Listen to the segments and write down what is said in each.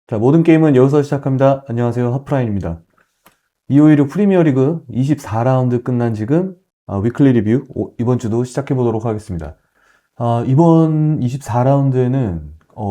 자, 모든 게임은 여기서 시작합니다. 안녕하세요. 하프라인입니다. 2516 프리미어리그 24라운드 끝난 지금 위클리 리뷰 이번 주도 시작해 보도록 하겠습니다. 이번 24라운드에는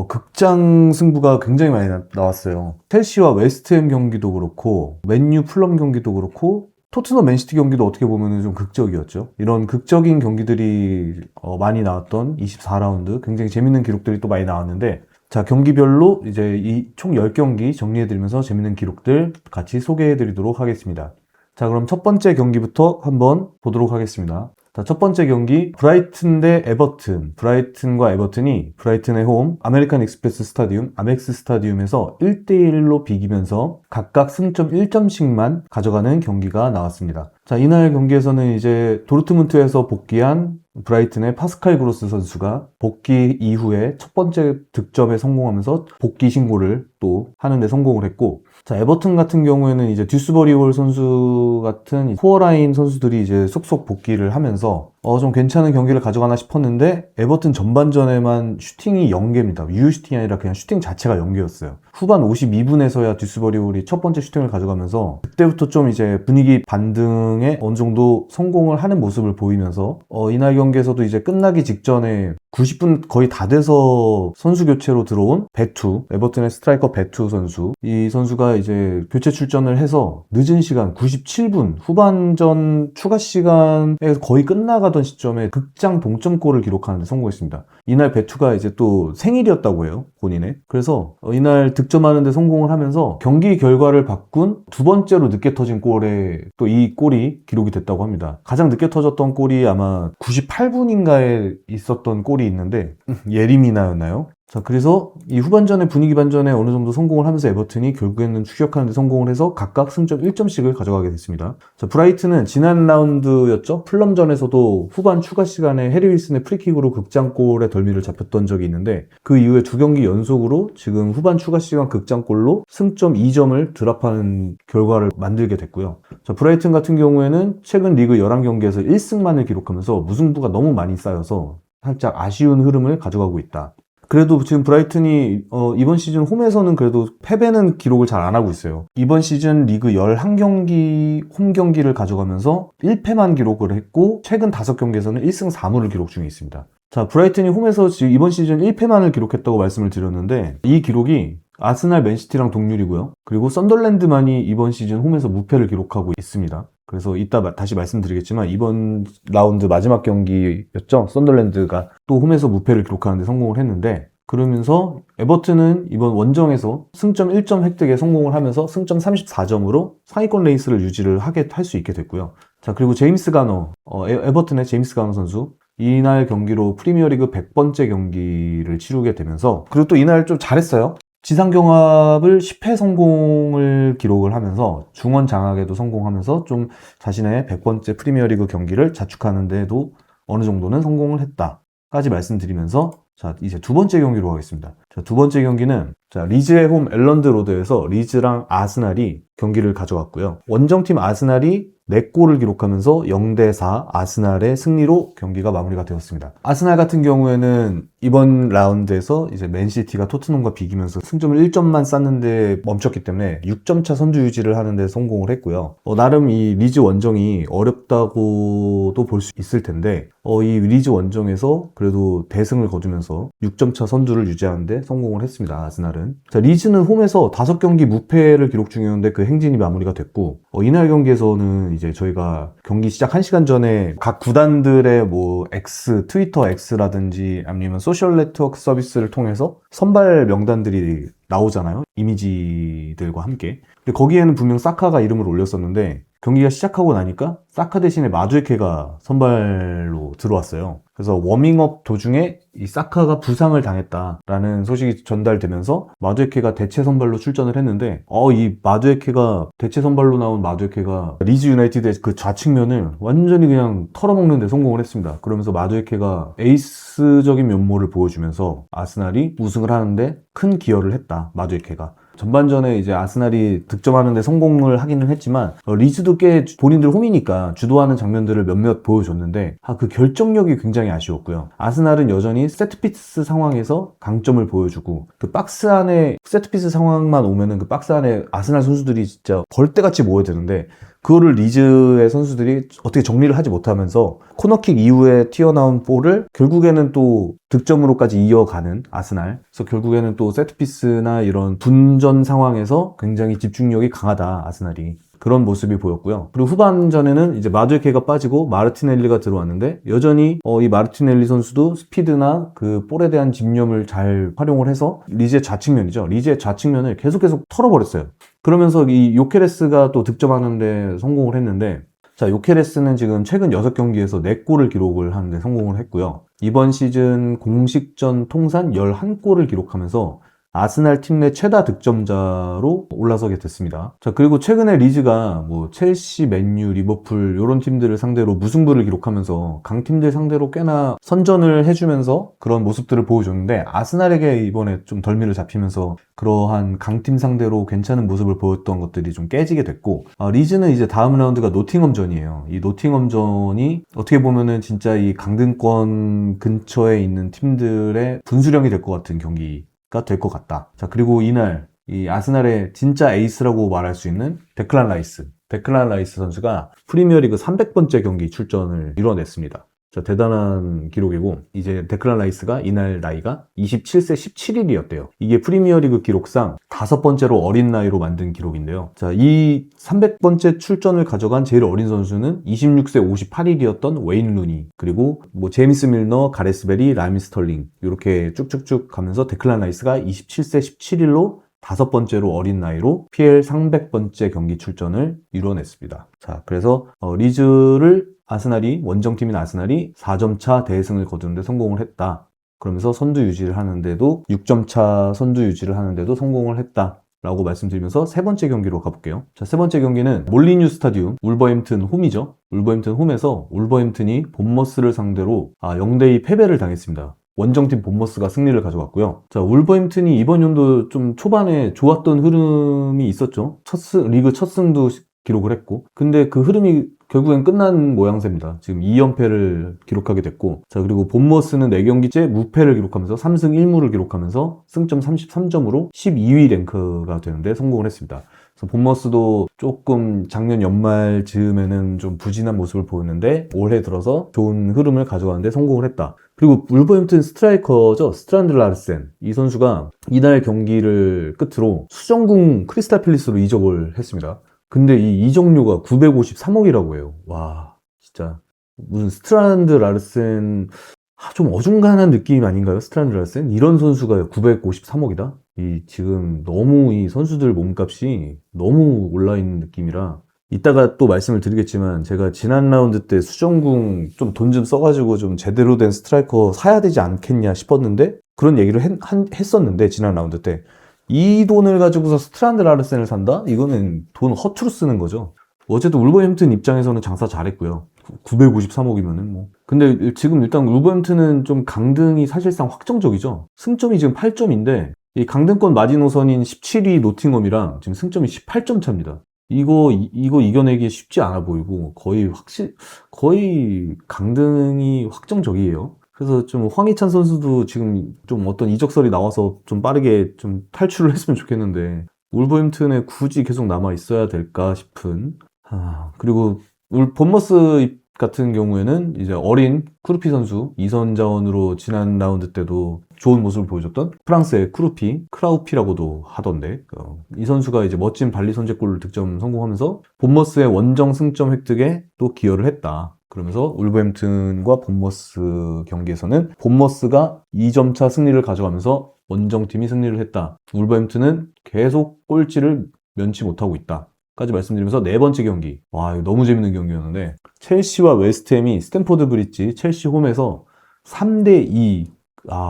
극장 승부가 굉장히 많이 나왔어요. 첼시와 웨스트햄 경기도 그렇고 맨유 풀럼 경기도 그렇고 토트넘 맨시티 경기도 어떻게 보면 좀 극적이었죠. 이런 극적인 경기들이 많이 나왔던 24라운드, 굉장히 재밌는 기록들이 또 많이 나왔는데, 자, 경기별로 이제 이 총 10경기 정리해드리면서 재밌는 기록들 같이 소개해드리도록 하겠습니다. 자, 그럼 첫 번째 경기부터 한번 보도록 하겠습니다. 자, 첫 번째 경기 브라이튼 대 에버튼. 브라이튼과 에버튼이 브라이튼의 홈 아메리칸 익스프레스 스타디움 아멕스 스타디움에서 1대1로 비기면서 각각 승점 1점씩만 가져가는 경기가 나왔습니다. 자, 이날 경기에서는 이제 도르트문트에서 복귀한 브라이튼의 파스칼 그로스 선수가 복귀 이후에 첫 번째 득점에 성공하면서 복귀 신고를 또 하는데 성공을 했고, 자, 에버튼 같은 경우에는 이제 듀스버리 홀 선수 같은 코어라인 선수들이 이제 속속 복귀를 하면서 좀 괜찮은 경기를 가져가나 싶었는데, 에버튼 전반전에만 슈팅이 0개입니다. 유효 슈팅이 아니라 그냥 슈팅 자체가 0개였어요. 후반 52분에서야 듀스버리 홀이 첫 번째 슈팅을 가져가면서 그때부터 좀 이제 분위기 반등에 어느 정도 성공을 하는 모습을 보이면서 이날 경기에서도 이제 끝나기 직전에 90분 거의 다 돼서 선수 교체로 들어온 베투, 에버튼의 스트라이커 베투 선수, 이 선수가 이제 교체 출전을 해서 늦은 시간 97분 후반전 추가 시간에 거의 끝나가던 시점에 극장 동점골을 기록하는 데 성공했습니다. 이날 베투가 이제 또 생일이었다고 해요, 본인의. 그래서 이날 득점하는 데 성공을 하면서 경기 결과를 바꾼 두 번째로 늦게 터진 골에 또 이 골이 기록이 됐다고 합니다. 가장 늦게 터졌던 골이 아마 98분인가에 있었던 골이 있는데 예리미나였나요? 자, 그래서 이 후반전의 분위기 반전에 어느 정도 성공을 하면서 에버튼이 결국에는 추격하는 데 성공을 해서 각각 승점 1점씩을 가져가게 됐습니다. 자, 브라이튼은 지난 라운드였죠? 플럼전에서도 후반 추가 시간에 해리 윌슨의 프리킥으로 극장골에 덜미를 잡혔던 적이 있는데, 그 이후에 두 경기 연속으로 지금 후반 추가 시간 극장골로 승점 2점을 드랍하는 결과를 만들게 됐고요. 자, 브라이튼 같은 경우에는 최근 리그 11경기에서 1승만을 기록하면서 무승부가 너무 많이 쌓여서 살짝 아쉬운 흐름을 가져가고 있다. 그래도 지금 브라이튼이 이번 시즌 홈에서는 그래도 패배는 기록을 잘 안 하고 있어요. 이번 시즌 리그 11경기 홈 경기를 가져가면서 1패만 기록을 했고, 최근 5경기에서는 1승 4무를 기록 중에 있습니다. 자, 브라이튼이 홈에서 지금 이번 시즌 1패만을 기록했다고 말씀을 드렸는데, 이 기록이 아스날, 맨시티랑 동률이고요. 그리고 썬더랜드만이 이번 시즌 홈에서 무패를 기록하고 있습니다. 그래서 이따 다시 말씀드리겠지만 이번 라운드 마지막 경기였죠. 썬더랜드가 또 홈에서 무패를 기록하는데 성공을 했는데, 그러면서 에버튼은 이번 원정에서 승점 1점 획득에 성공을 하면서 승점 34점으로 상위권 레이스를 유지를 할 수 있게 됐고요. 자, 그리고 제임스 가너, 에버튼의 제임스 가너 선수, 이날 경기로 프리미어리그 100번째 경기를 치르게 되면서, 그리고 또 이날 좀 잘했어요. 지상경합을 10회 성공을 기록을 하면서 중원 장악에도 성공하면서 좀 자신의 100번째 프리미어리그 경기를 자축하는 데도 어느 정도는 성공을 했다까지 말씀드리면서, 자, 이제 두 번째 경기로 가겠습니다. 자, 두 번째 경기는 리즈의 홈 엘런드 로드에서 리즈랑 아스날이 경기를 가져갔고요. 원정팀 아스날이 4골을 기록하면서 0대4 아스날의 승리로 경기가 마무리가 되었습니다. 아스날 같은 경우에는 이번 라운드에서 이제 맨시티가 토트넘과 비기면서 승점을 1점만 쌌는데 멈췄기 때문에 6점차 선두 유지를 하는데 성공을 했고요. 나름 이 리즈 원정이 어렵다고도 볼 수 있을 텐데, 이 리즈 원정에서 그래도 대승을 거두면서 6점차 선두를 유지하는데 성공을 했습니다. 아스날은. 자, 리즈는 홈에서 5경기 무패를 기록 중이었는데 그 행진이 마무리가 됐고, 이날 경기에서는 이제 저희가 경기 시작 1시간 전에 각 구단들의 뭐 트위터 X라든지 아니면 소셜 네트워크 서비스를 통해서 선발 명단들이 나오잖아요. 이미지들과 함께. 근데 거기에는 분명 사카가 이름을 올렸었는데, 경기가 시작하고 나니까 사카 대신에 마두에케가 선발로 들어왔어요. 그래서 워밍업 도중에 이 사카가 부상을 당했다라는 소식이 전달되면서 마두에케가 대체 선발로 출전을 했는데, 이 마두에케가 대체 선발로 나온 마두에케가 리즈 유나이티드의 그 좌측면을 완전히 그냥 털어먹는 데 성공을 했습니다. 그러면서 마두에케가 에이스적인 면모를 보여주면서 아스날이 우승을 하는데 큰 기여를 했다, 마두에케가. 전반전에 이제 아스날이 득점하는데 성공을 하기는 했지만 리즈도 꽤 본인들 홈이니까 주도하는 장면들을 몇몇 보여줬는데 그 결정력이 굉장히 아쉬웠고요. 아스날은 여전히 세트피스 상황에서 강점을 보여주고 그 박스 안에 세트피스 상황만 오면은 그 박스 안에 아스날 선수들이 진짜 벌떼같이 모여야 되는데 그거를 리즈의 선수들이 어떻게 정리를 하지 못하면서 코너킥 이후에 튀어나온 볼을 결국에는 또 득점으로까지 이어가는 아스날. 그래서 결국에는 또 세트피스나 이런 분전 상황에서 굉장히 집중력이 강하다, 아스날이. 그런 모습이 보였고요. 그리고 후반전에는 이제 마두에케가 빠지고 마르티넬리가 들어왔는데 여전히 이 마르티넬리 선수도 스피드나 그 볼에 대한 집념을 잘 활용을 해서 리즈의 좌측면이죠. 리즈의 좌측면을 계속 털어버렸어요. 그러면서 이 요케레스가 또 득점하는데 성공을 했는데 자, 요케레스는 지금 최근 6경기에서 4골을 기록을 하는데 성공을 했고요. 이번 시즌 공식전 통산 11골을 기록하면서 아스날 팀 내 최다 득점자로 올라서게 됐습니다. 자, 그리고 최근에 리즈가 뭐 첼시, 맨유, 리버풀 이런 팀들을 상대로 무승부를 기록하면서 강팀들 상대로 꽤나 선전을 해주면서 그런 모습들을 보여줬는데 아스날에게 이번에 좀 덜미를 잡히면서 그러한 강팀 상대로 괜찮은 모습을 보였던 것들이 좀 깨지게 됐고 리즈는 이제 다음 라운드가 노팅엄전이에요. 이 노팅엄전이 어떻게 보면은 진짜 이 강등권 근처에 있는 팀들의 분수령이 될 것 같은 경기 될 것 같다. 자, 그리고 이날 이 아스날의 진짜 에이스라고 말할 수 있는 데클란 라이스 선수가 프리미어리그 300번째 경기 출전을 이뤄냈습니다. 자, 대단한 기록이고 이제 데클란 라이스가 이날 나이가 27세 17일이었대요. 이게 프리미어리그 기록상 5번째로 어린 나이로 만든 기록인데요. 자, 이 300번째 출전을 가져간 제일 어린 선수는 26세 58일이었던 웨인 루니, 그리고 뭐 제임스 밀너, 가레스 베리, 라임 스털링 이렇게 쭉쭉쭉 가면서 데클란 라이스가 27세 17일로 5번째로 어린 나이로 PL 300번째 경기 출전을 이뤄냈습니다. 자, 그래서 원정팀인 아스날이 4점 차 대승을 거두는데 성공을 했다. 그러면서 선두 유지를 하는데도 6점 차 선두 유지를 하는데도 성공을 했다. 라고 말씀드리면서 세 번째 경기로 가볼게요. 자, 세 번째 경기는 몰리뉴 스타디움, 울버햄튼 홈이죠. 울버햄튼 홈에서 울버햄튼이 본머스를 상대로 0대2 패배를 당했습니다. 원정팀 본머스가 승리를 가져갔고요. 자, 울버햄튼이 이번 연도 좀 초반에 좋았던 흐름이 있었죠. 리그 첫 승도 기록을 했고, 근데 그 흐름이 결국엔 끝난 모양새입니다. 지금 2연패를 기록하게 됐고, 자, 그리고 본머스는 4경기째 무패를 기록하면서 3승 1무를 기록하면서 승점 33점으로 12위 랭크가 되는데 성공을 했습니다. 그래서 본머스도 조금 작년 연말 즈음에는 좀 부진한 모습을 보였는데 올해 들어서 좋은 흐름을 가져가는데 성공을 했다. 그리고 울버햄튼 스트라이커죠. 스트란드 라르센. 이 선수가 이날 경기를 끝으로 수정궁 크리스탈 팰리스로 이적을 했습니다. 근데 이 이적료가 953억이라고 해요. 와, 진짜 무슨 스트란드 라르센 좀 어중간한 느낌 아닌가요? 스트란드 라르센? 이런 선수가 953억이다? 지금 너무 이 선수들 몸값이 너무 올라있는 느낌이라 이따가 또 말씀을 드리겠지만 제가 지난 라운드 때 수정궁 좀 돈 좀 써가지고 좀 제대로 된 스트라이커 사야 되지 않겠냐 싶었는데 그런 얘기를 했었는데 지난 라운드 때 이 돈을 가지고서 스트란드 라르센을 산다? 이거는 돈 허투루 쓰는 거죠. 어쨌든 울버햄튼 입장에서는 장사 잘했고요. 953억이면은 뭐. 근데 지금 일단 울버햄튼은 좀 강등이 사실상 확정적이죠. 승점이 지금 8점인데 이 강등권 마지노선인 17위 노팅엄이랑 지금 승점이 18점 차입니다. 이거 이겨내기 쉽지 않아 보이고 거의 강등이 확정적이에요. 그래서 좀 황희찬 선수도 지금 좀 어떤 이적설이 나와서 좀 빠르게 좀 탈출을 했으면 좋겠는데 울버햄튼에 굳이 계속 남아 있어야 될까 싶은. 그리고 본머스 같은 경우에는 이제 어린 크루피 선수 2선 자원으로 지난 라운드 때도 좋은 모습을 보여줬던 프랑스의 크라우피라고도 하던데 이 선수가 이제 멋진 발리 선제골을 득점 성공하면서 본머스의 원정 승점 획득에 또 기여를 했다. 그러면서 울버햄튼과 본머스 경기에서는 본머스가 2점 차 승리를 가져가면서 원정팀이 승리를 했다. 울버햄튼은 계속 꼴찌를 면치 못하고 있다. 까지 말씀드리면서 네 번째 경기. 와, 이거 너무 재밌는 경기였는데 첼시와 웨스트햄이 스탠포드 브리지 첼시 홈에서 3대2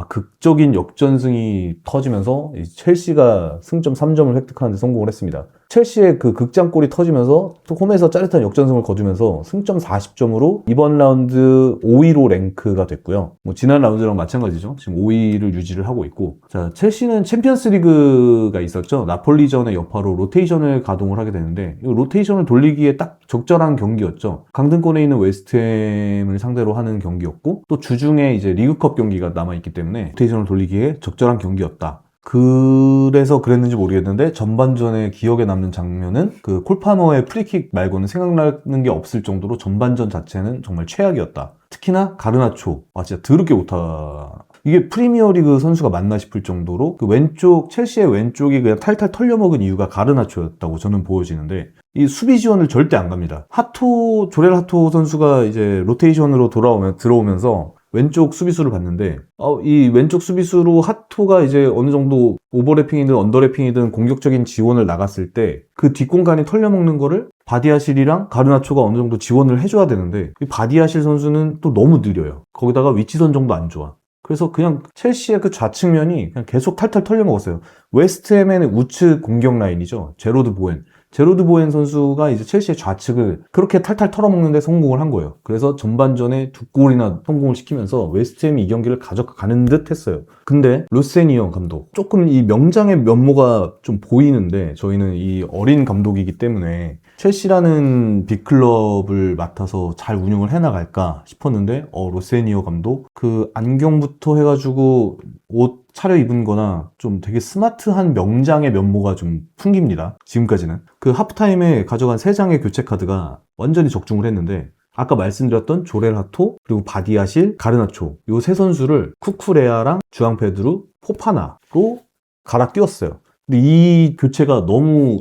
극적인 역전승이 터지면서 첼시가 승점 3점을 획득하는데 성공을 했습니다. 첼시의 그 극장골이 터지면서 또 홈에서 짜릿한 역전승을 거두면서 승점 40점으로 이번 라운드 5위로 랭크가 됐고요. 뭐 지난 라운드랑 마찬가지죠. 지금 5위를 유지를 하고 있고, 자, 첼시는 챔피언스 리그가 있었죠. 나폴리전의 여파로 로테이션을 가동을 하게 되는데, 이 로테이션을 돌리기에 딱 적절한 경기였죠. 강등권에 있는 웨스트햄을 상대로 하는 경기였고, 또 주중에 이제 리그컵 경기가 남아있기 때문에 로테이션을 돌리기에 적절한 경기였다. 그래서 그랬는지 모르겠는데 전반전에 기억에 남는 장면은 그 콜파머의 프리킥 말고는 생각나는 게 없을 정도로 전반전 자체는 정말 최악이었다. 특히나 가르나초, 진짜 더럽게 못하. 이게 프리미어리그 선수가 맞나 싶을 정도로 그 왼쪽, 첼시의 왼쪽이 그냥 탈탈 털려먹은 이유가 가르나초였다고 저는 보여지는데, 이 수비 지원을 절대 안 갑니다. 조렐 하토 선수가 이제 로테이션으로 들어오면서 왼쪽 수비수를 봤는데, 이 왼쪽 수비수로 하토가 이제 어느 정도 오버래핑이든 언더래핑이든 공격적인 지원을 나갔을 때 그 뒷공간이 털려먹는 거를 바디아실이랑 가르나초가 어느 정도 지원을 해줘야 되는데, 이 바디아실 선수는 또 너무 느려요. 거기다가 위치 선정도 안 좋아. 그래서 그냥 첼시의 그 좌측면이 그냥 계속 탈탈 털려먹었어요. 웨스트햄의 우측 공격 라인이죠. 제로드 보엔 선수가 이제 첼시의 좌측을 그렇게 탈탈 털어먹는데 성공을 한 거예요. 그래서 전반전에 2골이나 성공을 시키면서 웨스트햄이 이 경기를 가져가는 듯 했어요. 근데 로세니어 감독, 조금 이 명장의 면모가 좀 보이는데, 저희는 이 어린 감독이기 때문에 첼시라는 빅클럽을 맡아서 잘 운영을 해나갈까 싶었는데, 로세니어 감독 그 안경부터 해가지고 옷 차려입은 거나 좀 되게 스마트한 명장의 면모가 좀 풍깁니다. 지금까지는. 그 하프타임에 가져간 3장의 교체 카드가 완전히 적중을 했는데, 아까 말씀드렸던 조렐 하토, 그리고 바디아실, 가르나초, 요 세 선수를 쿠쿠레아랑 주앙 페드루, 포파나로 갈아 끼웠어요. 근데 이 교체가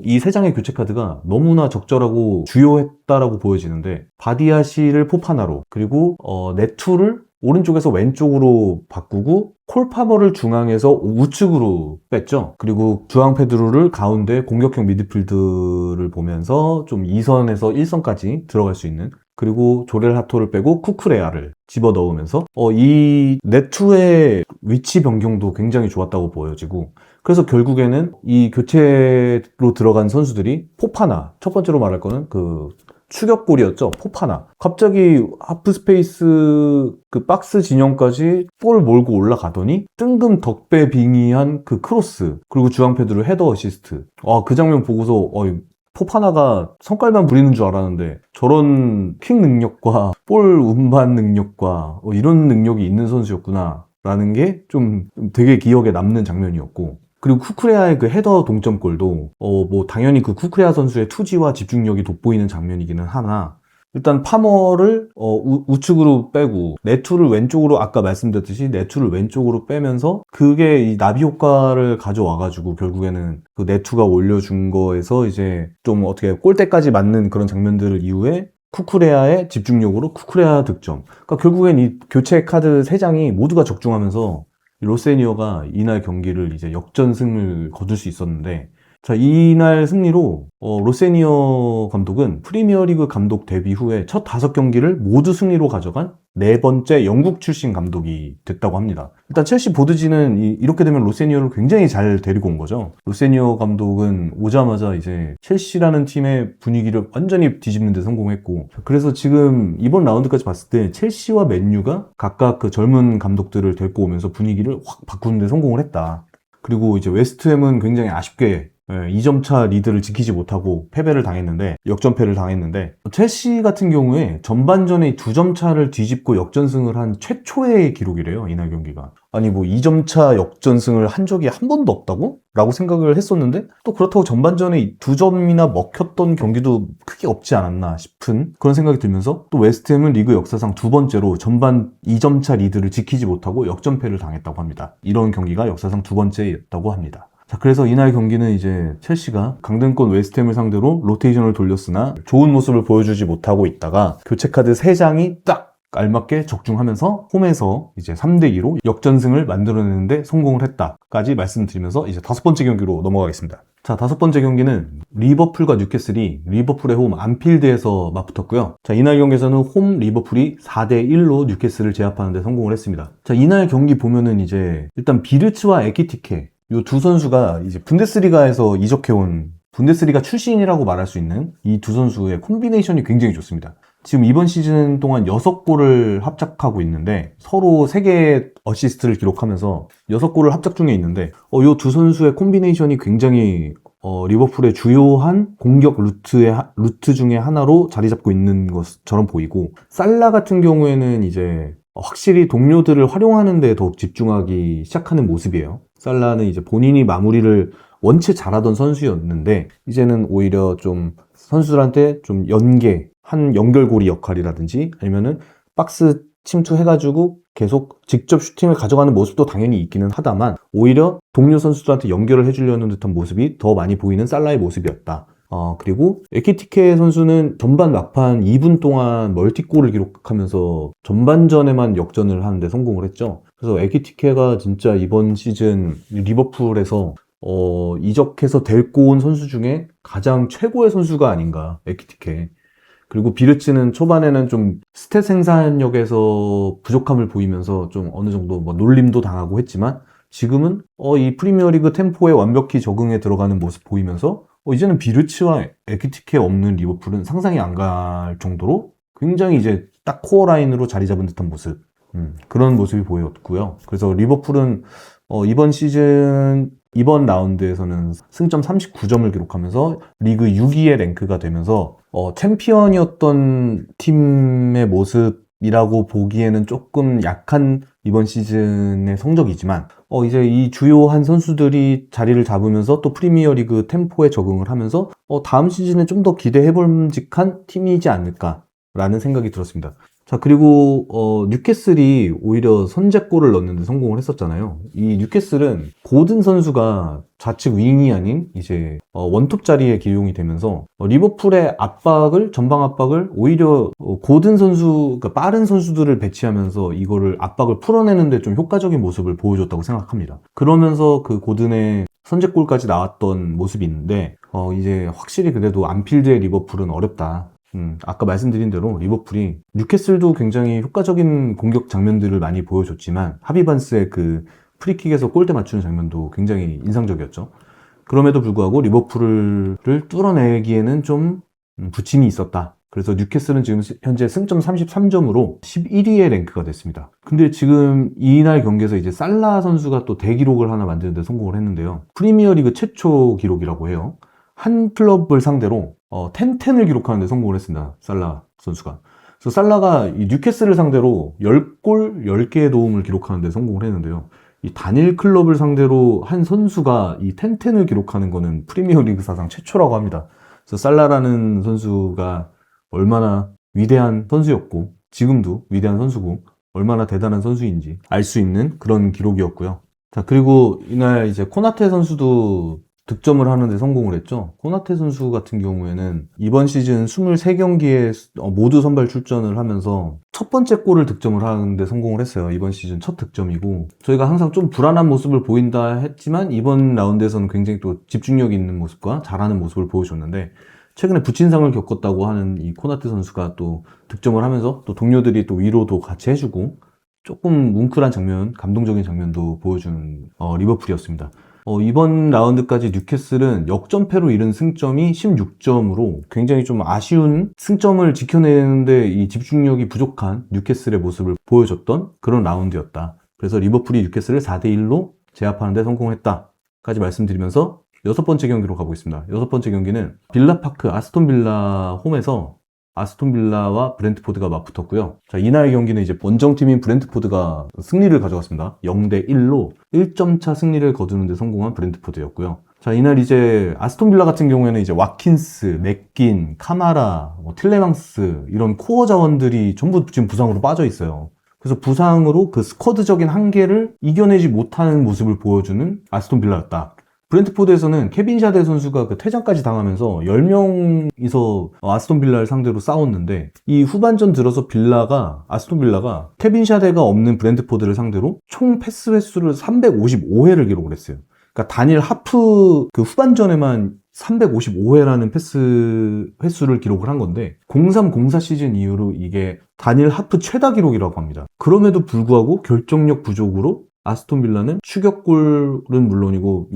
이 3장의 교체 카드가 너무나 적절하고 주요했다라고 보여지는데, 바디아실을 포파나로, 그리고 네투를 오른쪽에서 왼쪽으로 바꾸고 콜파머를 중앙에서 우측으로 뺐죠. 그리고 주앙 페드루를 가운데 공격형 미드필드를 보면서 좀 2선에서 1선까지 들어갈 수 있는, 그리고 조렐 하토를 빼고 쿠쿠레아를 집어넣으면서 이 네투의 위치 변경도 굉장히 좋았다고 보여지고, 그래서 결국에는 이 교체로 들어간 선수들이 포파나, 첫 번째로 말할 거는 그 추격골이었죠. 포파나. 갑자기 하프 스페이스 그 박스 진영까지 볼 몰고 올라가더니 뜬금 덕배 빙의한 그 크로스, 그리고 주앙 페드루 헤더 어시스트. 그 장면 보고서 포파나가 성깔만 부리는 줄 알았는데 저런 킥 능력과 볼 운반 능력과 이런 능력이 있는 선수였구나 라는 게 좀 되게 기억에 남는 장면이었고, 그리고 쿠쿠레아의 그 헤더 동점골도 뭐 당연히 그 쿠쿠레아 선수의 투지와 집중력이 돋보이는 장면이기는 하나, 일단 파머를 우측으로 빼고 네투를 왼쪽으로, 아까 말씀드렸듯이 네투를 왼쪽으로 빼면서 그게 이 나비 효과를 가져와가지고 결국에는 그 네투가 올려준 거에서 이제 좀 어떻게 골대까지 맞는 그런 장면들을 이후에 쿠쿠레아의 집중력으로 쿠쿠레아 득점. 그러니까 결국엔 이 교체 카드 3장이 모두가 적중하면서 로세니어가 이날 경기를 이제 역전승을 거둘 수 있었는데, 자, 이날 승리로 로세니어 감독은 프리미어리그 감독 데뷔 후에 첫 5경기를 모두 승리로 가져간 4번째 영국 출신 감독이 됐다고 합니다. 일단 첼시 보드지는 이렇게 되면 로세니어를 굉장히 잘 데리고 온 거죠. 로세니어 감독은 오자마자 이제 첼시라는 팀의 분위기를 완전히 뒤집는 데 성공했고, 그래서 지금 이번 라운드까지 봤을 때 첼시와 맨유가 각각 그 젊은 감독들을 데리고 오면서 분위기를 확 바꾸는 데 성공을 했다. 그리고 이제 웨스트햄은 굉장히 아쉽게 2점차 리드를 지키지 못하고 역전패를 당했는데, 첼시 같은 경우에 전반전에 2점 차를 뒤집고 역전승을 한 최초의 기록이래요, 이날 경기가. 아니 뭐 2점차 역전승을 한 적이 한 번도 없다고? 라고 생각을 했었는데, 또 그렇다고 전반전에 2점이나 먹혔던 경기도 크게 없지 않았나 싶은 그런 생각이 들면서, 또 웨스트햄은 리그 역사상 2번째로 전반 2점차 리드를 지키지 못하고 역전패를 당했다고 합니다. 이런 경기가 역사상 2번째였다고 합니다. 자, 그래서 이날 경기는 이제 첼시가 강등권 웨스트햄을 상대로 로테이션을 돌렸으나 좋은 모습을 보여주지 못하고 있다가 교체카드 3장이 딱 알맞게 적중하면서 홈에서 이제 3대2로 역전승을 만들어내는데 성공을 했다까지 말씀드리면서 이제 5번째 경기로 넘어가겠습니다. 자, 5번째 경기는 리버풀과 뉴캐슬이 리버풀의 홈 안필드에서 맞붙었고요. 자, 이날 경기에서는 홈 리버풀이 4대1로 뉴캐슬을 제압하는 데 성공을 했습니다. 자, 이날 경기 보면은 이제 일단 비르츠와 에키티케, 이 두 선수가 이제 분데스리가에서 이적해온 분데스리가 출신이라고 말할 수 있는 이 두 선수의 콤비네이션이 굉장히 좋습니다. 지금 이번 시즌 동안 6골을 합작하고 있는데 서로 3개의 어시스트를 기록하면서 6골을 합작 중에 있는데 이 두 선수의 콤비네이션이 굉장히 리버풀의 주요한 공격 루트 중에 하나로 자리 잡고 있는 것처럼 보이고, 살라 같은 경우에는 이제 확실히 동료들을 활용하는 데 더욱 집중하기 시작하는 모습이에요. 살라는 이제 본인이 마무리를 원체 잘하던 선수였는데 이제는 오히려 좀 선수들한테 좀 한 연결고리 역할이라든지 아니면은 박스 침투해가지고 계속 직접 슈팅을 가져가는 모습도 당연히 있기는 하다만 오히려 동료 선수들한테 연결을 해주려는 듯한 모습이 더 많이 보이는 살라의 모습이었다. 그리고 에키티케 선수는 전반 막판 2분 동안 멀티골을 기록하면서 전반전에만 역전을 하는데 성공을 했죠. 그래서 에키티케가 진짜 이번 시즌 리버풀에서 이적해서 데리고 온 선수 중에 가장 최고의 선수가 아닌가, 에키티케. 그리고 비르츠는 초반에는 좀 스탯 생산력에서 부족함을 보이면서 좀 어느 정도 뭐 놀림도 당하고 했지만 지금은 이 프리미어리그 템포에 완벽히 적응해 들어가는 모습 보이면서 이제는 비르츠와 에키티케 없는 리버풀은 상상이 안 갈 정도로 굉장히 이제 딱 코어 라인으로 자리 잡은 듯한 모습, 그런 모습이 보였고요. 그래서 리버풀은 이번 시즌 이번 라운드에서는 승점 39점을 기록하면서 리그 6위의 랭크가 되면서 챔피언이었던 팀의 모습이라고 보기에는 조금 약한 이번 시즌의 성적이지만 이제 이 주요한 선수들이 자리를 잡으면서 또 프리미어리그 템포에 적응을 하면서 다음 시즌에 좀 더 기대해볼만한 팀이지 않을까라는 생각이 들었습니다. 자, 그리고 뉴캐슬이 오히려 선제골을 넣는데 성공을 했었잖아요. 이 뉴캐슬은 고든 선수가 좌측 윙이 아닌 이제 원톱 자리에 기용이 되면서 리버풀의 전방 압박을 오히려 고든 선수, 그러니까 빠른 선수들을 배치하면서 이거를 압박을 풀어내는데 좀 효과적인 모습을 보여줬다고 생각합니다. 그러면서 그 고든의 선제골까지 나왔던 모습이 있는데 이제 확실히 그래도 안필드의 리버풀은 어렵다. 아까 말씀드린 대로 리버풀이 뉴캐슬도 굉장히 효과적인 공격 장면들을 많이 보여줬지만 하비반스의 그 프리킥에서 골대 맞추는 장면도 굉장히 인상적이었죠. 그럼에도 불구하고 리버풀을 뚫어내기에는 좀 부침이 있었다. 그래서 뉴캐슬은 지금 현재 승점 33점으로 11위의 랭크가 됐습니다. 근데 지금 이날 경기에서 이제 살라 선수가 또 대기록을 하나 만드는데 성공을 했는데요. 프리미어리그 최초 기록이라고 해요. 한 클럽을 상대로 10-10을 기록하는데 성공을 했습니다. 살라 선수가. 그래서 살라가 이 뉴캐슬을 상대로 10골 10개의 도움을 기록하는데 성공을 했는데요. 이 단일 클럽을 상대로 한 선수가 이 10-10을 기록하는 거는 프리미어리그 사상 최초라고 합니다. 그래서 살라라는 선수가 얼마나 위대한 선수였고 지금도 위대한 선수고 얼마나 대단한 선수인지 알 수 있는 그런 기록이었고요. 자, 그리고 이날 이제 코나테 선수도 득점을 하는데 성공을 했죠. 코나테 선수 같은 경우에는 이번 시즌 23경기에 모두 선발 출전을 하면서 첫 번째 골을 득점을 하는데 성공을 했어요. 이번 시즌 첫 득점이고, 저희가 항상 좀 불안한 모습을 보인다 했지만 이번 라운드에서는 굉장히 또 집중력 있는 모습과 잘하는 모습을 보여줬는데, 최근에 부친상을 겪었다고 하는 이 코나테 선수가 또 득점을 하면서 또 동료들이 또 위로도 같이 해주고 조금 뭉클한 장면, 감동적인 장면도 보여준 리버풀이었습니다. 이번 라운드까지 뉴캐슬은 역전패로 이른 승점이 16점으로 굉장히 좀 아쉬운, 승점을 지켜내는데 이 집중력이 부족한 뉴캐슬의 모습을 보여줬던 그런 라운드였다. 그래서 리버풀이 뉴캐슬을 4대1로 제압하는 데 성공했다까지 말씀드리면서 6번째 경기로 가보겠습니다. 6번째 경기는 빌라파크 아스톤 빌라 홈에서 아스톤 빌라와 브렌트포드가 맞붙었고요. 자, 이날 경기는 이제 원정팀인 브렌트포드가 승리를 가져갔습니다. 0대1로 1점 차 승리를 거두는 데 성공한 브렌트포드였고요. 자, 이날 이제 아스톤 빌라 같은 경우에는 이제 와킨스, 맥긴, 카마라, 틸레망스 이런 코어 자원들이 전부 지금 부상으로 빠져 있어요. 그래서 부상으로 그 스쿼드적인 한계를 이겨내지 못하는 모습을 보여주는 아스톤 빌라였다. 브렌트포드에서는 케빈 샤데 선수가 그 퇴장까지 당하면서 10명이서 아스톤 빌라를 상대로 싸웠는데, 이 후반전 들어서 아스톤 빌라가 케빈 샤데가 없는 브렌트포드를 상대로 총 패스 횟수를 355회를 기록을 했어요. 그러니까 단일 하프 그 후반전에만 355회라는 패스 횟수를 기록을 한 건데 03-04 시즌 이후로 이게 단일 하프 최다 기록이라고 합니다. 그럼에도 불구하고 결정력 부족으로 아스톤 빌라는 추격골은 물론이고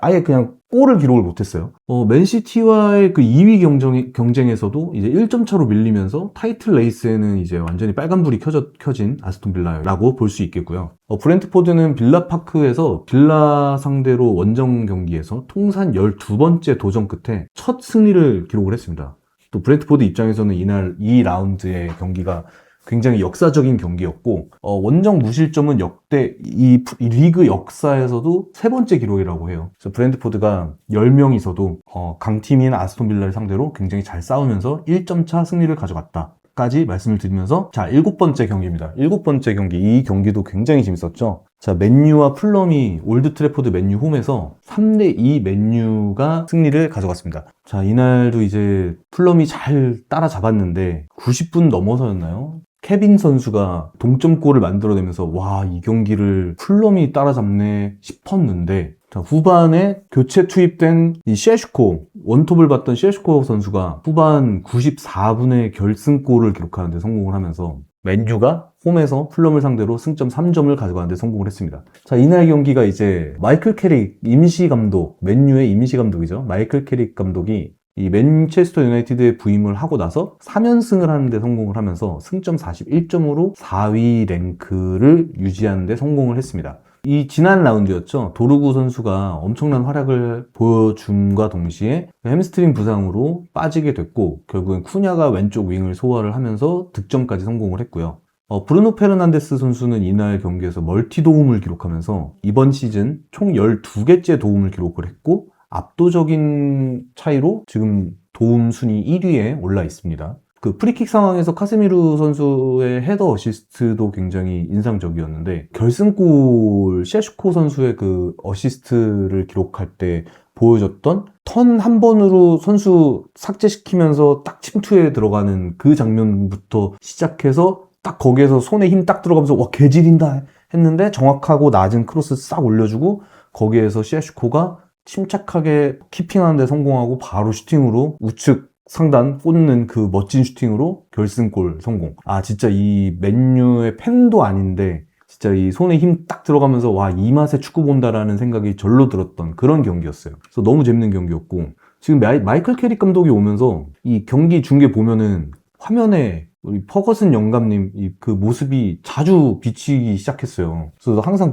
아예 그냥 골을 기록을 못했어요. 맨시티와의 그 2위 경쟁에서도 이제 1점 차로 밀리면서 타이틀 레이스에는 이제 완전히 빨간불이 켜진 아스톤 빌라라고 볼 수 있겠고요. 브렌트포드는 빌라파크에서 빌라 상대로 원정 경기에서 통산 12번째 도전 끝에 첫 승리를 기록을 했습니다. 또 브렌트포드 입장에서는 이날 2라운드의 경기가 굉장히 역사적인 경기였고 원정 무실점은 역대 이 리그 역사에서도 세 번째 기록이라고 해요. 그래서 브렌트포드가 10명이서도 강팀인 아스톤 빌라를 상대로 굉장히 잘 싸우면서 1점 차 승리를 가져갔다 까지 말씀을 드리면서, 자, 7번째 경기입니다. 7번째 경기. 이 경기도 굉장히 재밌었죠. 자, 맨유와 풀럼이 올드 트래포드 맨유 홈에서 3대2 맨유가 승리를 가져갔습니다. 자, 이날도 이제 풀럼이 잘 따라잡았는데 90분 넘어서였나요? 케빈 선수가 동점골을 만들어내면서 와, 이 경기를 풀럼이 따라잡네 싶었는데, 자, 후반에 교체 투입된 이 셰슈코, 원톱을 받던 셰슈코 선수가 후반 94분에 결승골을 기록하는 데 성공을 하면서 맨유가 홈에서 풀럼을 상대로 승점 3점을 가져가는 데 성공을 했습니다. 자, 이날 경기가 이제 마이클 캐릭 임시감독, 맨유의 임시감독이죠. 마이클 캐릭 감독이 이 맨체스터 유나이티드에 부임을 하고 나서 3연승을 하는 데 성공을 하면서 승점 41점으로 4위 랭크를 유지하는 데 성공을 했습니다. 이 지난 라운드였죠. 도르구 선수가 엄청난 활약을 보여줌과 동시에 햄스트링 부상으로 빠지게 됐고, 결국엔 쿠냐가 왼쪽 윙을 소화를 하면서 득점까지 성공을 했고요. 브루노 페르난데스 선수는 이날 경기에서 멀티 도움을 기록하면서 이번 시즌 총 12개째 도움을 기록을 했고, 압도적인 차이로 지금 도움 순위 1위에 올라 있습니다. 그 프리킥 상황에서 카세미루 선수의 헤더 어시스트도 굉장히 인상적이었는데, 결승골 셰슈코 선수의 그 어시스트를 기록할 때 보여줬던 턴 한 번으로 선수 삭제시키면서 딱 침투에 들어가는 그 장면부터 시작해서 딱 거기에서 손에 힘 딱 들어가면서 와, 개지린다 했는데 정확하고 낮은 크로스 싹 올려주고 거기에서 셰슈코가 침착하게 키핑하는 데 성공하고 바로 슈팅으로 우측 상단 꽂는 그 멋진 슈팅으로 결승골 성공. 아, 진짜 이 맨유의 팬도 아닌데 진짜 이 손에 힘 딱 들어가면서 와, 이 맛에 축구 본다라는 생각이 절로 들었던 그런 경기였어요. 그래서 너무 재밌는 경기였고, 지금 마이클 캐릭 감독이 오면서 이 경기 중계 보면은 화면에 우리 퍼거슨 영감님 그 모습이 자주 비치기 시작했어요. 그래서 항상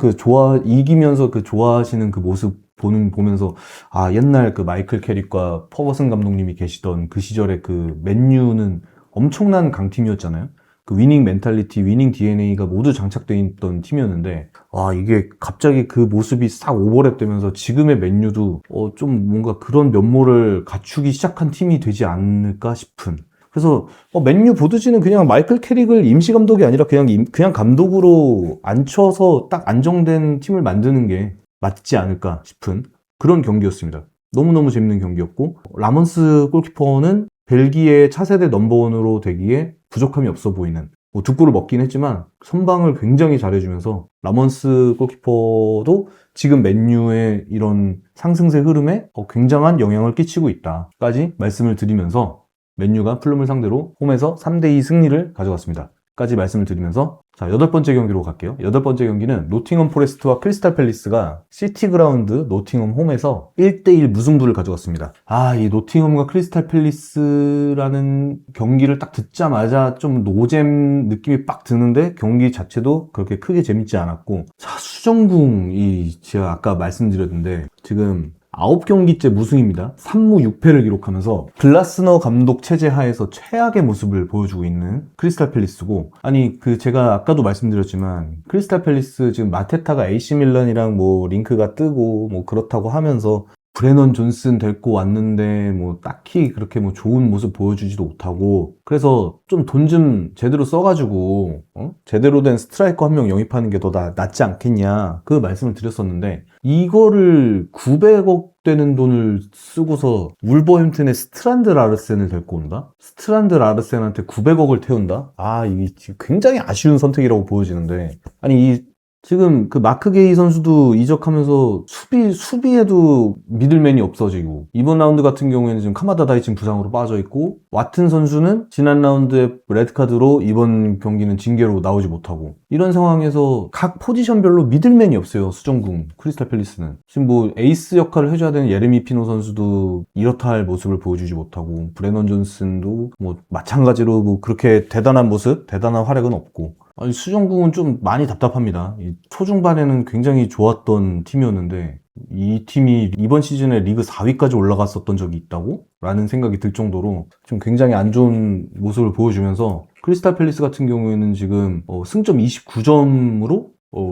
이기면서 그 좋아하시는 그 모습 보면서, 아, 옛날 그 마이클 캐릭과 퍼거슨 감독님이 계시던 그 시절에 그 맨유는 엄청난 강팀이었잖아요. 그 위닝 멘탈리티, 위닝 DNA가 모두 장착되어 있던 팀이었는데, 아, 이게 갑자기 그 모습이 싹 오버랩 되면서 지금의 맨유도 좀 뭔가 그런 면모를 갖추기 시작한 팀이 되지 않을까 싶은. 그래서 맨유 보드지는 그냥 마이클 캐릭을 임시 감독이 아니라 그냥 감독으로 앉혀서 딱 안정된 팀을 만드는 게 맞지 않을까 싶은 그런 경기였습니다. 너무너무 재밌는 경기였고, 라몬스 골키퍼는 벨기에 차세대 넘버원으로 되기에 부족함이 없어 보이는, 두 골을 먹긴 했지만 선방을 굉장히 잘해주면서 라몬스 골키퍼도 지금 맨유의 이런 상승세 흐름에 굉장한 영향을 끼치고 있다까지 말씀을 드리면서, 맨유가 풀럼을 상대로 홈에서 3대2 승리를 가져갔습니다. 까지 말씀을 드리면서, 자, 8번째 경기로 갈게요. 8번째 경기는 노팅엄 포레스트와 크리스탈 팰리스가 시티 그라운드 노팅엄 홈에서 1대1 무승부를 가져갔습니다. 아, 이 노팅엄과 크리스탈 팰리스라는 경기를 딱 듣자마자 좀 노잼 느낌이 빡 드는데, 경기 자체도 그렇게 크게 재밌지 않았고, 자, 수정궁이 제가 아까 말씀드렸는데 지금 9경기째 무승입니다. 3무 6패를 기록하면서 글라스너 감독 체제 하에서 최악의 모습을 보여주고 있는 크리스탈 팰리스고, 아니 제가 아까도 말씀드렸지만 크리스탈 팰리스 지금 마테타가 AC 밀란이랑 링크가 뜨고 그렇다고 하면서 브레넌 존슨 데리고 왔는데 딱히 그렇게 좋은 모습 보여주지도 못하고, 그래서 좀 돈 좀 제대로 써가지고 제대로 된 스트라이커 한 명 영입하는 게 더 낫지 않겠냐, 그 말씀을 드렸었는데, 이거를 900억 되는 돈을 쓰고서 울버햄튼의 스트란드 라르센을 데리고 온다? 스트란드 라르센한테 900억을 태운다? 아, 이게 굉장히 아쉬운 선택이라고 보여지는데, 아니 지금 그 마크 게이 선수도 이적하면서 수비에도 미들맨이 없어지고, 이번 라운드 같은 경우에는 지금 카마다 다이친 부상으로 빠져 있고, 와튼 선수는 지난 라운드에 레드카드로 이번 경기는 징계로 나오지 못하고, 이런 상황에서 각 포지션별로 미들맨이 없어요. 수정궁 크리스탈 팰리스는 지금 뭐 에이스 역할을 해줘야 되는 예레미 피노 선수도 이렇다 할 모습을 보여주지 못하고, 브레넌 존슨도 뭐 마찬가지로 뭐 그렇게 대단한 모습, 대단한 활약은 없고, 아니, 수정궁은 좀 많이 답답합니다. 초중반에는 굉장히 좋았던 팀이었는데, 이 팀이 이번 시즌에 리그 4위까지 올라갔었던 적이 있다고? 라는 생각이 들 정도로 좀 굉장히 안 좋은 모습을 보여주면서, 크리스탈 팰리스 같은 경우에는 지금 승점 29점으로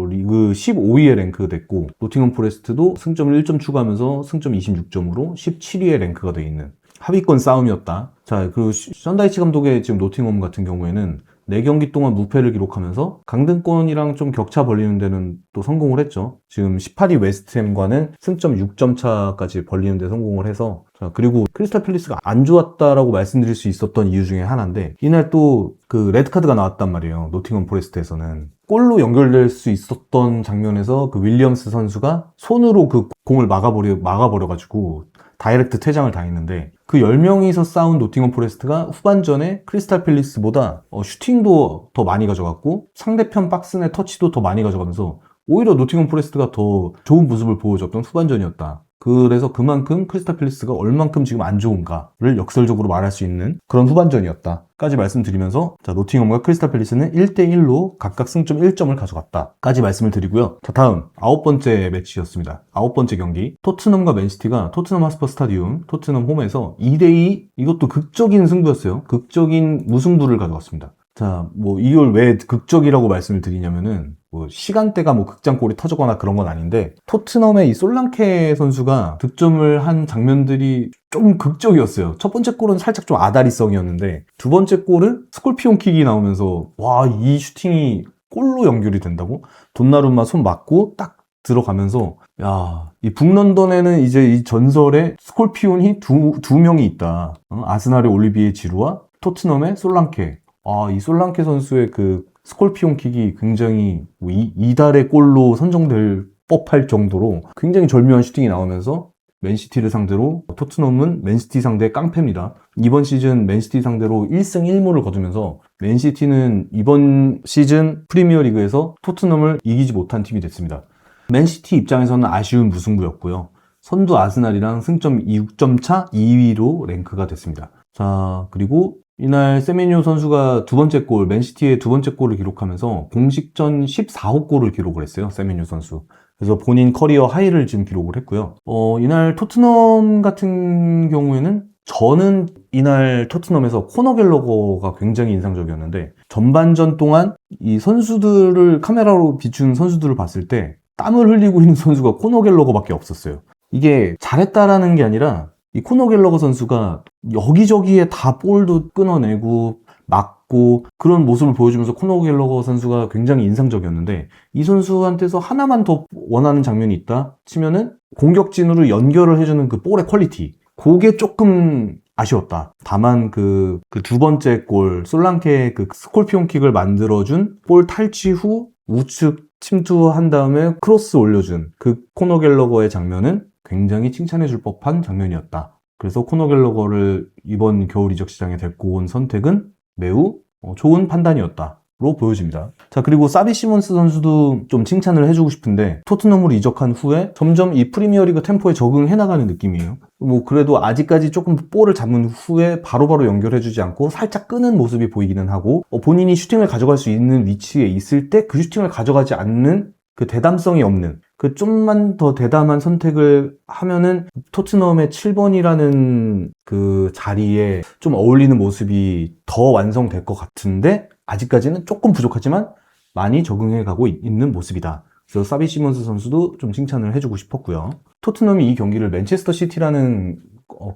리그 15위에 랭크됐고, 노팅엄 포레스트도 승점을 1점 추가하면서 승점 26점으로 17위에 랭크가 돼 있는 하위권 싸움이었다. 자, 그리고 션다이치 감독의 지금 노팅엄 같은 경우에는 4경기 동안 무패를 기록하면서 강등권이랑 좀 격차 벌리는 데는 또 성공을 했죠. 지금 18위 웨스트햄과는 승점 6점 차까지 벌리는 데 성공을 해서, 자, 그리고 크리스탈 팰리스가 안 좋았다라고 말씀드릴 수 있었던 이유 중에 하나인데, 이날 또 그 레드카드가 나왔단 말이에요. 노팅엄 포레스트에서는. 골로 연결될 수 있었던 장면에서 그 윌리엄스 선수가 손으로 그 공을 막아버려가지고 다이렉트 퇴장을 당했는데, 그 10명이서 싸운 노팅엄 포레스트가 후반전에 크리스탈 팰리스보다 슈팅도 더 많이 가져갔고 상대편 박스 내 터치도 더 많이 가져가면서 오히려 노팅엄 포레스트가 더 좋은 모습을 보여줬던 후반전이었다. 그래서 그만큼 크리스탈 팰리스가 얼만큼 지금 안 좋은가를 역설적으로 말할 수 있는 그런 후반전이었다 까지 말씀드리면서, 자, 노팅엄과 크리스탈 팰리스는 1대1로 각각 승점 1점을 가져갔다 까지 말씀을 드리고요. 자, 다음 9번째 매치였습니다. 9번째 경기, 토트넘과 맨시티가 토트넘 하스퍼 스타디움 토트넘 홈에서 2대2, 이것도 극적인 승부였어요. 극적인 무승부를 가져갔습니다. 자, 뭐 이걸 왜 극적이라고 말씀을 드리냐면은, 뭐 시간대가 뭐 극장골이 터지거나 그런 건 아닌데, 토트넘의 이 솔랑케 선수가 득점을 한 장면들이 좀 극적이었어요. 첫 번째 골은 살짝 좀 아다리성이었는데, 두 번째 골은 스콜피온 킥이 나오면서, 와, 이 슈팅이 골로 연결이 된다고? 돈나루마 손 맞고 딱 들어가면서, 야, 이 북런던에는 이제 이 전설의 스콜피온이 두 명이 있다. 아스날의 올리비에 지루와 토트넘의 솔랑케. 아, 이 솔랑케 선수의 그 스콜피온 킥이 굉장히 이달의 골로 선정될 법할 정도로 굉장히 절묘한 슈팅이 나오면서, 맨시티를 상대로 토트넘은 맨시티 상대 깡패입니다. 이번 시즌 맨시티 상대로 1승 1무를 거두면서 맨시티는 이번 시즌 프리미어리그에서 토트넘을 이기지 못한 팀이 됐습니다. 맨시티 입장에서는 아쉬운 무승부였고요. 선두 아스날이랑 승점 6점 차 2위로 랭크가 됐습니다. 자, 그리고 이날 세메뉴 선수가 두 번째 골, 맨시티의 두 번째 골을 기록하면서 공식전 14호 골을 기록을 했어요. 세메뉴 선수. 그래서 본인 커리어 하이를 지금 기록을 했고요. 이날 토트넘 같은 경우에는, 저는 이날 토트넘에서 코너 갤러거가 굉장히 인상적이었는데, 전반전 동안 이 선수들을, 카메라로 비춘 선수들을 봤을 때 땀을 흘리고 있는 선수가 코너 갤러거밖에 없었어요. 이게 잘했다라는 게 아니라, 이 코너 갤러거 선수가 여기저기에 다 볼도 끊어내고 맞고 그런 모습을 보여주면서 코너 갤러거 선수가 굉장히 인상적이었는데, 이 선수한테서 하나만 더 원하는 장면이 있다 치면은 공격진으로 연결을 해주는 그 볼의 퀄리티, 그게 조금 아쉬웠다. 다만 그 두 번째 골, 솔랑케의 그 스콜피온 킥을 만들어준 볼 탈취 후 우측 침투한 다음에 크로스 올려준 그 코너 갤러거의 장면은 굉장히 칭찬해줄 법한 장면이었다. 그래서 코너 갤러거를 이번 겨울 이적 시장에 데리고 온 선택은 매우 좋은 판단이었다로 보여집니다. 자, 그리고 사비 시몬스 선수도 좀 칭찬을 해주고 싶은데, 토트넘으로 이적한 후에 점점 이 프리미어리그 템포에 적응해 나가는 느낌이에요. 뭐 그래도 아직까지 조금 볼을 잡은 후에 바로바로 연결해주지 않고 살짝 끄는 모습이 보이기는 하고, 본인이 슈팅을 가져갈 수 있는 위치에 있을 때 그 슈팅을 가져가지 않는 그 대담성이 없는, 그 좀만 더 대담한 선택을 하면은 토트넘의 7번이라는 그 자리에 좀 어울리는 모습이 더 완성될 것 같은데, 아직까지는 조금 부족하지만 많이 적응해 가고 있는 모습이다. 그래서 사비 시몬스 선수도 좀 칭찬을 해주고 싶었고요. 토트넘이 이 경기를 맨체스터 시티라는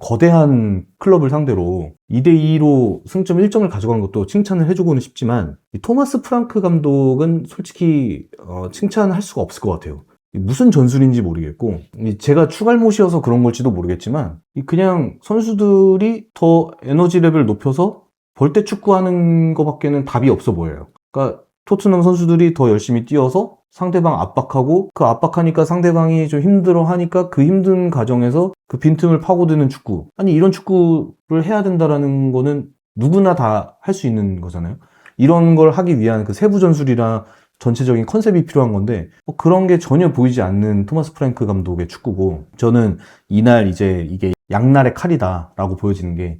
거대한 클럽을 상대로 2대2로 승점 1점을 가져간 것도 칭찬을 해주고는 싶지만, 이 토마스 프랑크 감독은 솔직히 칭찬할 수가 없을 것 같아요. 무슨 전술인지 모르겠고, 제가 추갈못이어서 그런 걸지도 모르겠지만, 그냥 선수들이 더 에너지 레벨을 높여서 벌떼 축구하는 것밖에는 답이 없어 보여요. 그러니까 토트넘 선수들이 더 열심히 뛰어서 상대방 압박하고 그 압박하니까 상대방이 좀 힘들어하니까 그 힘든 과정에서 그 빈틈을 파고드는 축구. 아니 이런 축구를 해야 된다라는 거는 누구나 다 할 수 있는 거잖아요. 이런 걸 하기 위한 그 세부 전술이랑 전체적인 컨셉이 필요한 건데 그런 게 전혀 보이지 않는 토마스 프랭크 감독의 축구고 저는 이날 이제 이게 양날의 칼이다라고 보여지는 게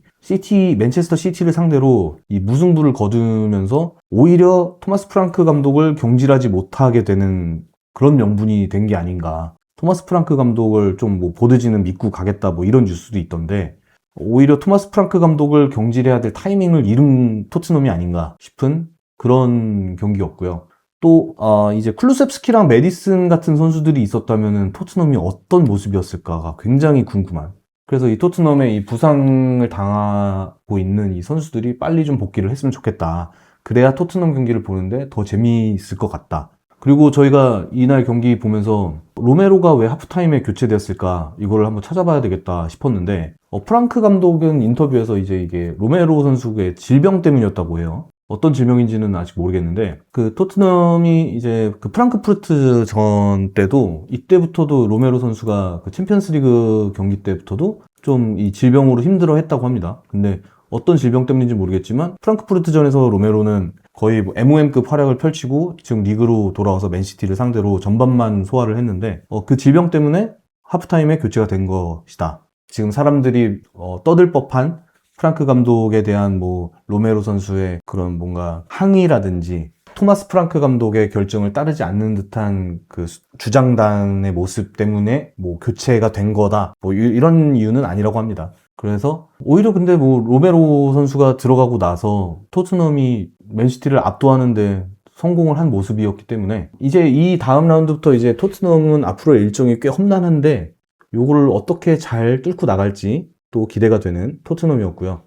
맨체스터 시티를 상대로 이 무승부를 거두면서 오히려 토마스 프랑크 감독을 경질하지 못하게 되는 그런 명분이 된 게 아닌가. 토마스 프랑크 감독을 좀 뭐 보드지는 믿고 가겠다 뭐 이런 뉴스도 있던데 오히려 토마스 프랑크 감독을 경질해야 될 타이밍을 잃은 토트넘이 아닌가 싶은 그런 경기였고요. 또 이제 클루셉스키랑 메디슨 같은 선수들이 있었다면 토트넘이 어떤 모습이었을까가 굉장히 궁금한. 그래서 이 토트넘의 이 부상을 당하고 있는 이 선수들이 빨리 좀 복귀를 했으면 좋겠다. 그래야 토트넘 경기를 보는데 더 재미있을 것 같다. 그리고 저희가 이날 경기 보면서 로메로가 왜 하프타임에 교체되었을까 이거를 한번 찾아봐야 되겠다 싶었는데 프랑크 감독은 인터뷰에서 이제 이게 로메로 선수의 질병 때문이었다고 해요. 어떤 질병인지는 아직 모르겠는데 그 토트넘이 이제 그 프랑크푸르트 전 때도 이때부터도 로메로 선수가 그 챔피언스리그 경기 때부터도 좀 이 질병으로 힘들어 했다고 합니다. 근데 어떤 질병 때문인지 모르겠지만 프랑크푸르트전에서 로메로는 거의 뭐 MOM급 활약을 펼치고 지금 리그로 돌아와서 맨시티를 상대로 전반만 소화를 했는데 그 질병 때문에 하프타임에 교체가 된 것이다. 지금 사람들이 떠들 법한 프랑크 감독에 대한 뭐 로메로 선수의 그런 뭔가 항의라든지 토마스 프랑크 감독의 결정을 따르지 않는 듯한 그 주장단의 모습 때문에 뭐 교체가 된 거다 뭐 이런 이유는 아니라고 합니다. 그래서 오히려 근데 뭐 로메로 선수가 들어가고 나서 토트넘이 맨시티를 압도하는데 성공을 한 모습이었기 때문에 이제 이 다음 라운드부터 이제 토트넘은 앞으로 일정이 꽤 험난한데 요거를 어떻게 잘 뚫고 나갈지 또 기대가 되는 토트넘이었고요.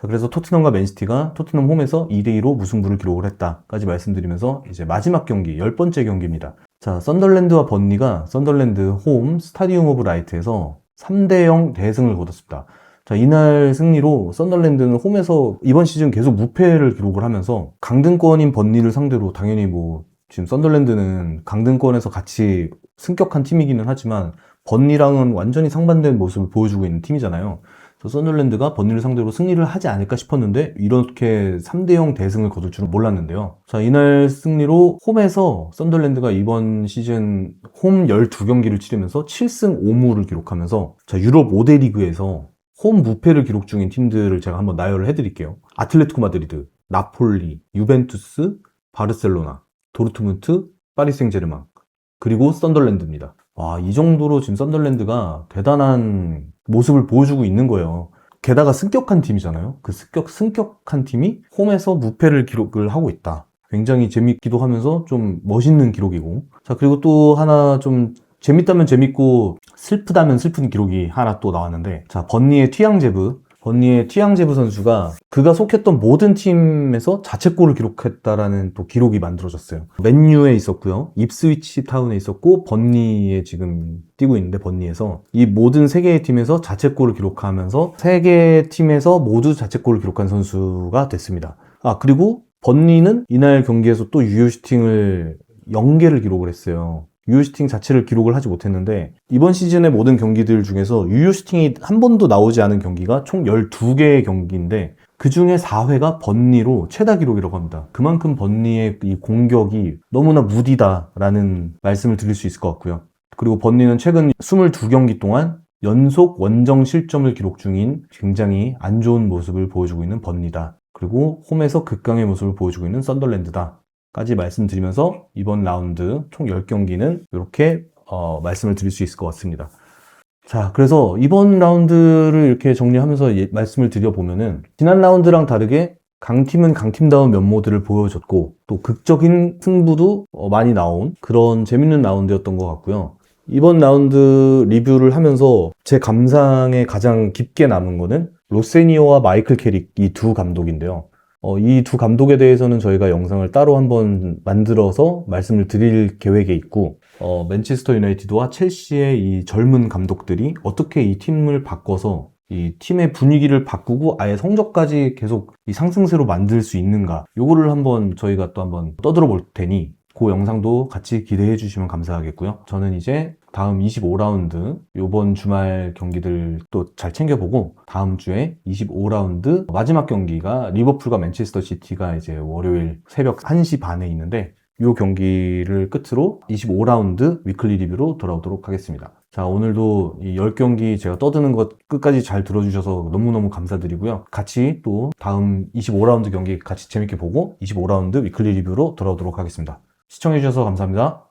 자, 그래서 토트넘과 맨시티가 토트넘 홈에서 2대2로 무승부를 기록을 했다까지 말씀드리면서 이제 마지막 경기, 10번째 경기입니다. 자, 썬덜랜드와 번니가 썬덜랜드 홈 스타디움 오브 라이트에서 3대0 대승을 거뒀습니다. 자, 이날 승리로 썬덜랜드는 홈에서 이번 시즌 계속 무패를 기록을 하면서 강등권인 번니를 상대로 당연히 뭐 지금 썬덜랜드는 강등권에서 같이 승격한 팀이기는 하지만 번니랑은 완전히 상반된 모습을 보여주고 있는 팀이잖아요. 그래서 썬덜랜드가 번니를 상대로 승리를 하지 않을까 싶었는데 이렇게 3대0 대승을 거둘 줄은 몰랐는데요. 자, 이날 승리로 홈에서 썬덜랜드가 이번 시즌 홈 12경기를 치르면서 7승 5무를 기록하면서 자, 유럽 5대 리그에서 홈 무패를 기록 중인 팀들을 제가 한번 나열을 해드릴게요. 아틀레티코 마드리드, 나폴리, 유벤투스, 바르셀로나, 도르트문트, 파리 생제르맹, 그리고 썬덜랜드입니다. 와, 이 정도로 지금 썬덜랜드가 대단한 모습을 보여주고 있는 거예요. 게다가 승격한 팀이잖아요. 그 승격한 팀이 홈에서 무패를 기록을 하고 있다. 굉장히 재밌기도 하면서 좀 멋있는 기록이고. 자, 그리고 또 하나 좀 재밌다면 재밌고 슬프다면 슬픈 기록이 하나 또 나왔는데 자, 번니의 튀양제브 선수가 그가 속했던 모든 팀에서 자책골을 기록했다라는 또 기록이 만들어졌어요. 맨유에 있었고요. 입스위치 타운에 있었고 번니에 지금 뛰고 있는데 번니에서 이 모든 세 개의 팀에서 자책골을 기록하면서 세 개의 팀에서 모두 자책골을 기록한 선수가 됐습니다. 그리고 번니는 이날 경기에서 또 유효슈팅을 0개를 기록을 했어요. 유효슈팅 자체를 기록을 하지 못했는데 이번 시즌의 모든 경기들 중에서 유효슈팅이 한 번도 나오지 않은 경기가 총 12개의 경기인데 그 중에 4회가 번니로 최다 기록이라고 합니다. 그만큼 번니의 이 공격이 너무나 무디다라는 말씀을 드릴 수 있을 것 같고요. 그리고 번니는 최근 22경기 동안 연속 원정 실점을 기록 중인 굉장히 안 좋은 모습을 보여주고 있는 번니다. 그리고 홈에서 극강의 모습을 보여주고 있는 썬덜랜드다. 까지 말씀드리면서 이번 라운드 총 10경기는 이렇게 말씀을 드릴 수 있을 것 같습니다. 자, 그래서 이번 라운드를 이렇게 정리하면서 말씀을 드려보면은 지난 라운드랑 다르게 강팀은 강팀다운 면모들을 보여줬고 또 극적인 승부도 많이 나온 그런 재밌는 라운드였던 것 같고요. 이번 라운드 리뷰를 하면서 제 감상에 가장 깊게 남은 거는 로세니오와 마이클 캐릭 이 두 감독인데요. 이 두 감독에 대해서는 저희가 영상을 따로 한번 만들어서 말씀을 드릴 계획에 있고 맨체스터 유나이티드와 첼시의 이 젊은 감독들이 어떻게 이 팀을 바꿔서 이 팀의 분위기를 바꾸고 아예 성적까지 계속 이 상승세로 만들 수 있는가 요거를 한번 저희가 또 한번 떠들어 볼 테니 그 영상도 같이 기대해 주시면 감사하겠고요. 저는 이제 다음 25라운드 요번 주말 경기들 또 잘 챙겨보고 다음 주에 25라운드 마지막 경기가 리버풀과 맨체스터 시티가 이제 월요일 새벽 1시 반에 있는데 이 경기를 끝으로 25라운드 위클리 리뷰로 돌아오도록 하겠습니다. 자, 오늘도 이 10경기 제가 떠드는 것 끝까지 잘 들어주셔서 너무너무 감사드리고요. 같이 또 다음 25라운드 경기 같이 재밌게 보고 25라운드 위클리 리뷰로 돌아오도록 하겠습니다. 시청해주셔서 감사합니다.